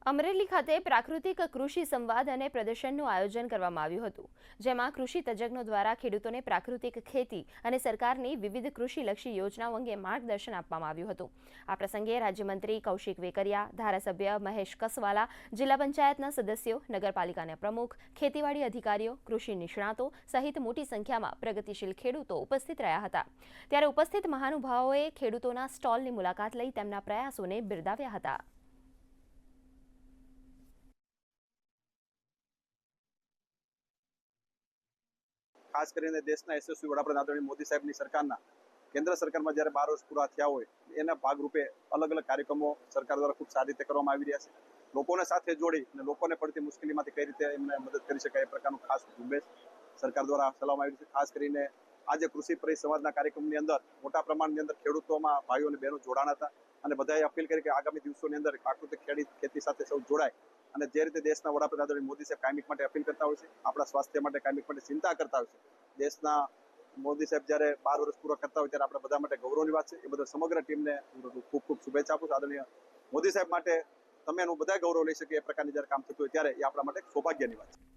અમરેલી ખાતે પ્રાકૃતિક કૃષિ સંવાદ અને પ્રદર્શનનું આયોજન કરવામાં આવ્યું હતું, જેમાં કૃષિ તજજ્ઞો દ્વારા ખેડૂતોને પ્રાકૃતિક ખેતી અને સરકારની વિવિધ કૃષિલક્ષી યોજનાઓ અંગે માર્ગદર્શન આપવામાં આવ્યું હતું. આ પ્રસંગે રાજ્યમંત્રી કૌશિક વેકરિયા, ધારાસભ્ય મહેશ કસવાલા, જિલ્લા પંચાયતના સદસ્યો, નગરપાલિકાના પ્રમુખ, ખેતીવાડી અધિકારીઓ, કૃષિ નિષ્ણાતો સહિત મોટી સંખ્યામાં પ્રગતિશીલ ખેડૂતો ઉપસ્થિત રહ્યા હતા. ત્યારે ઉપસ્થિત મહાનુભાવોએ ખેડૂતોના સ્ટોલની મુલાકાત લઈ તેમના પ્રયાસોને બિરદાવ્યા હતા. ખાસ કરીને દેશના યશસ્વી વડાપ્રધાન આદરણીય મોદી સાહેબની સરકારના કેન્દ્ર સરકારમાં જ્યારે 12 વર્ષ પૂરા થયા હોય એના ભાગરૂપે અલગ અલગ કાર્યક્રમો સરકાર દ્વારા ખૂબ સારી રીતે કરવામાં આવી રહ્યા છે. લોકોને સાથે જોડી અને લોકોને પડતી મુશ્કેલીમાંથી કઈ રીતે એમને મદદ કરી શકાય એ પ્રકારનું ખાસ ઝુંબેશ સરકાર દ્વારા ચલાવવામાં આવી છે. ખાસ કરીને આજે કૃષિ પરિસંવાદના કાર્યક્રમની અંદર મોટા પ્રમાણની અંદર ખેડૂતોમાં ભાઈઓ અને બહેનો જોડાણ હતા અને બધાએ અપીલ કરી કે આગામી દિવસોની અંદર પ્રાકૃતિક ખેતી સાથે સૌ જોડાય અને જે રીતે દેશના વડાપ્રધાન મોદી સાહેબ કાયમિક માટે અપીલ કરતા હોય છે, આપણા સ્વાસ્થ્ય માટે કાયમિક માટે ચિંતા કરતા હોય છે, દેશના મોદી સાહેબ જ્યારે 12 વર્ષ પૂરા કરતા હોય ત્યારે આપણે બધા માટે ગૌરવની વાત છે. એ બદલ સમગ્ર ટીમને ખૂબ ખૂબ શુભેચ્છા આપું છું. આદરણીય મોદી સાહેબ માટે તમે એનું બધા ગૌરવ લઈ શકે એ પ્રકારની જ્યારે કામ થતું હોય ત્યારે એ આપણા માટે સૌભાગ્યની વાત છે.